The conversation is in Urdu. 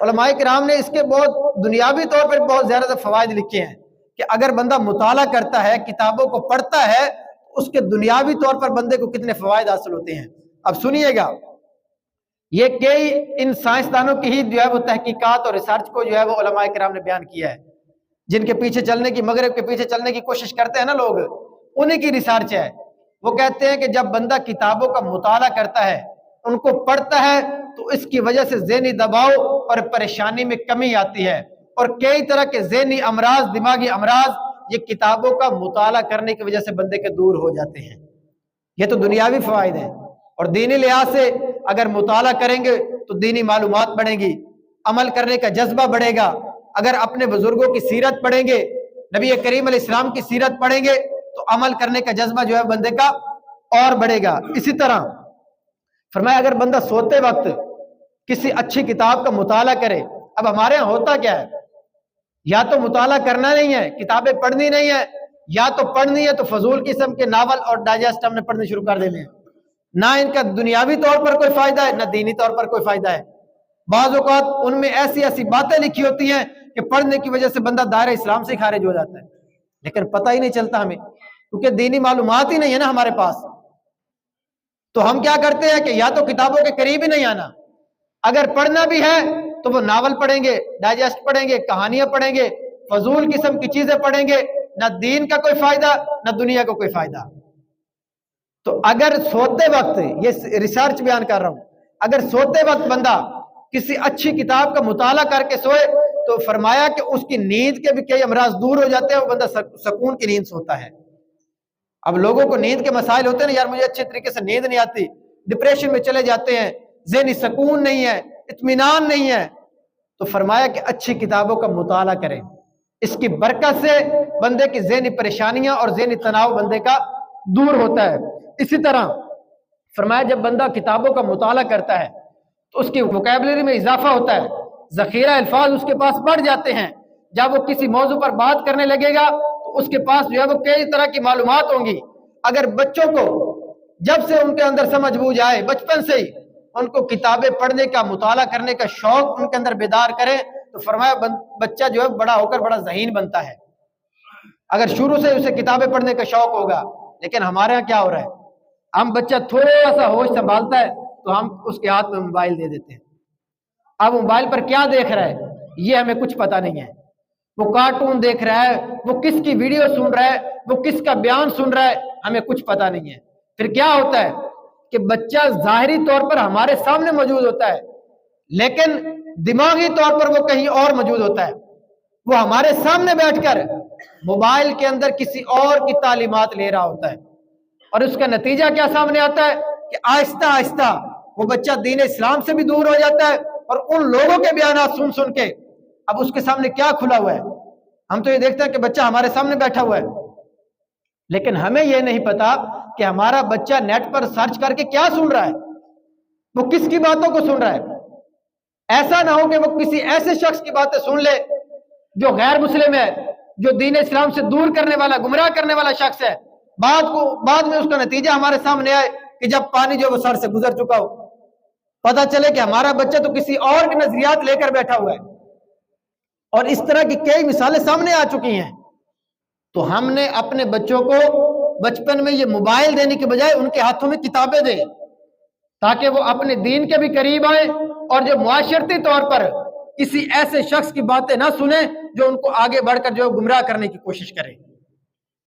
علماء کرام نے اس کے بہت دنیاوی طور پر بہت زیادہ فوائد لکھے ہیں کہ اگر بندہ مطالعہ کرتا ہے، کتابوں کو پڑھتا ہے، اس کے دنیاوی طور پر بندے کو کتنے فوائد حاصل ہوتے ہیں۔ اب سنیے گا، یہ کئی ان سائنسدانوں کی ہی جو ہے وہ تحقیقات اور ریسرچ کو جو ہے وہ علماء کرام نے بیان کیا ہے، جن کے پیچھے چلنے کی، مغرب کے پیچھے چلنے کی کوشش کرتے ہیں نا لوگ، انہی کی ریسرچ ہے۔ وہ کہتے ہیں کہ جب بندہ کتابوں کا مطالعہ کرتا ہے، ان کو پڑھتا ہے، تو اس کی وجہ سے ذہنی دباؤ اور پریشانی میں کمی آتی ہے، اور کئی طرح کے ذہنی امراض، دماغی امراض یہ کتابوں کا مطالعہ کرنے کی وجہ سے بندے کے دور ہو جاتے ہیں۔ یہ تو دنیاوی فوائد ہیں، اور دینی لحاظ سے اگر مطالعہ کریں گے تو دینی معلومات بڑھیں گی، عمل کرنے کا جذبہ بڑھے گا۔ اگر اپنے بزرگوں کی سیرت پڑھیں گے، نبی کریم علیہ السلام کی سیرت پڑھیں گے، تو عمل کرنے کا جذبہ جو ہے بندے کا اور بڑھے گا۔ اسی طرح فرمایا اگر بندہ سوتے وقت کسی اچھی کتاب کا مطالعہ کرے، اب ہمارے یہاں ہوتا کیا ہے، یا تو مطالعہ کرنا نہیں ہے، کتابیں پڑھنی نہیں ہے، یا تو پڑھنی ہے تو فضول قسم کے ناول اور ڈائجسٹ ہم نے پڑھنے شروع کر دینے ہیں، نہ ان کا دنیاوی طور پر کوئی فائدہ ہے، نہ دینی طور پر کوئی فائدہ ہے۔ بعض اوقات ان میں ایسی ایسی باتیں لکھی ہوتی ہیں کہ پڑھنے کی وجہ سے بندہ دائرہ اسلام سے خارج ہو جاتا ہے، لیکن پتہ ہی نہیں چلتا ہمیں، کیونکہ دینی معلومات ہی نہیں ہے نا ہمارے پاس۔ تو ہم کیا کرتے ہیں کہ یا تو کتابوں کے قریب ہی نہیں آنا، اگر پڑھنا بھی ہے تو وہ ناول پڑھیں گے، ڈائجسٹ پڑھیں گے، کہانیاں پڑھیں گے، فضول قسم کی چیزیں پڑھیں گے، نہ دین کا کوئی فائدہ نہ دنیا کا کوئی فائدہ۔ تو اگر سوتے وقت، یہ ریسرچ بیان کر رہا ہوں، اگر سوتے وقت بندہ کسی اچھی کتاب کا مطالعہ کر کے سوئے تو فرمایا کہ اس کی نیند کے بھی کئی امراض دور ہو جاتے ہیں، وہ بندہ سکون کی نیند سوتا ہے۔ اب لوگوں کو نیند کے مسائل ہوتے ہیں نا، یار مجھے اچھے طریقے سے نیند نہیں آتی، ڈپریشن میں چلے جاتے ہیں، ذہنی سکون نہیں ہے، اطمینان نہیں ہے، تو فرمایا کہ اچھی کتابوں کا مطالعہ کریں، اس کی برکت سے بندے کی ذہنی پریشانیاں اور ذہنی تناؤ بندے کا دور ہوتا ہے۔ اسی طرح فرمایا جب بندہ کتابوں کا مطالعہ کرتا ہے تو اس کی ووکیبلری میں اضافہ ہوتا ہے، ذخیرہ الفاظ اس کے پاس بڑھ جاتے ہیں، جب وہ کسی موضوع پر بات کرنے لگے گا تو اس کے پاس جو ہے وہ کئی طرح کی معلومات ہوں گی۔ اگر بچوں کو جب سے ان کے اندر سمجھ بوجھ آئے، بچپن سے ہی ان کو کتابیں پڑھنے کا، مطالعہ کرنے کا شوق ان کے اندر بیدار کریں، تو فرمایا بچہ جو ہے بڑا ہو کر بڑا ذہین بنتا ہے، اگر شروع سے اسے کتابیں پڑھنے کا شوق ہوگا۔ لیکن ہمارے ہاں کیا ہو رہا ہے، ہم بچہ تھوڑا سا ہوش سنبھالتا ہے تو ہم اس کے ہاتھ میں موبائل دے دیتے ہیں۔ اب موبائل پر کیا دیکھ رہا ہے یہ ہمیں کچھ پتہ نہیں ہے، وہ کارٹون دیکھ رہا ہے، وہ کس کی ویڈیو سن رہا ہے، وہ کس کا بیان سن رہا ہے، ہمیں کچھ پتہ نہیں ہے۔ پھر کیا ہوتا ہے کہ بچہ ظاہری طور پر ہمارے سامنے موجود ہوتا ہے، لیکن دماغی طور پر وہ کہیں اور موجود ہوتا ہے، وہ ہمارے سامنے بیٹھ کر موبائل کے اندر کسی اور کی تعلیمات لے رہا ہوتا ہے، اور اس کا نتیجہ کیا سامنے آتا ہے کہ آہستہ آہستہ وہ بچہ دین اسلام سے بھی دور ہو جاتا ہے، اور ان لوگوں کے بیانات سن سن کے اب اس کے سامنے کیا کھلا ہوا ہے، ہم تو یہ دیکھتے ہیں کہ بچہ ہمارے سامنے بیٹھا ہوا ہے، لیکن ہمیں یہ نہیں پتا کہ ہمارا بچہ نیٹ پر سرچ کر کے کیا سن رہا ہے، وہ کس کی باتوں کو سن رہا ہے۔ ایسا نہ ہو کہ وہ کسی ایسے شخص کی باتیں سن لے جو غیر مسلم ہے، جو دین اسلام سے دور کرنے والا، گمراہ کرنے والا شخص ہے، بعد میں اس کا نتیجہ ہمارے سامنے آئے کہ جب پانی جو وہ سر سے گزر چکا ہو، پتہ چلے کہ ہمارا بچہ تو کسی اور کے نظریات لے کر بیٹھا ہوا ہے۔ اور اس طرح کی کئی مثالیں سامنے آ چکی ہیں۔ تو ہم نے اپنے بچوں کو بچپن میں یہ موبائل دینے کے بجائے ان کے ہاتھوں میں کتابیں دیں، تاکہ وہ اپنے دین کے بھی قریب آئیں، اور جو معاشرتی طور پر کسی ایسے شخص کی باتیں نہ سنیں جو ان کو آگے بڑھ کر جو گمراہ کرنے کی کوشش کرے۔